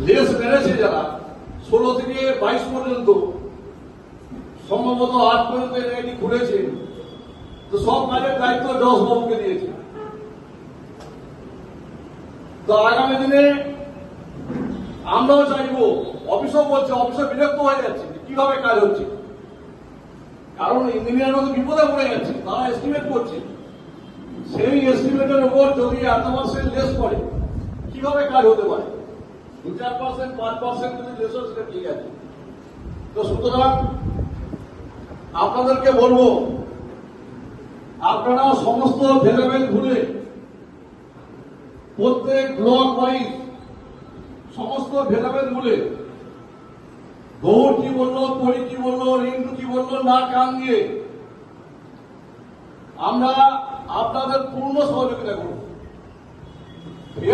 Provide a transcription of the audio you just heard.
Less মেরেছে যারা 16 থেকে 22 পর্যন্ত, সম্ভবত 8 পর্যন্ত এটি ঘুরেছে, তো সব কাজের দায়িত্ব জজ বাবুকে দিয়েছে। তো আগামী দিনে আমরাও চাইবো, অফিসও বলছে, অফিসে বিরক্ত হয়ে যাচ্ছে কিভাবে কাজ হচ্ছে, কারণ ইঞ্জিনিয়াররা তো বিপদে পড়ে যাচ্ছে, তারা এস্টিমেট করছে, সেই এস্টিমেটের উপর যদি এত% লেস করে কিভাবে কাজ হতে পারে? 2-4%, 5% যদি লেস হয় সেটা ঠিক আছে। তো সুতরাং আপনাদেরকে বলবো, আপনারা সমস্ত ভেদাভেদ ভুলে প্রত্যেক ব্লক ওয়াইজ সমস্ত ভেদাভেদ ভুলে গৌর কি বললো, পরি কি বললো, রিন্টু কি বললো না কান দিয়ে আমরা আপনাদের পূর্ণ সহযোগিতা করব।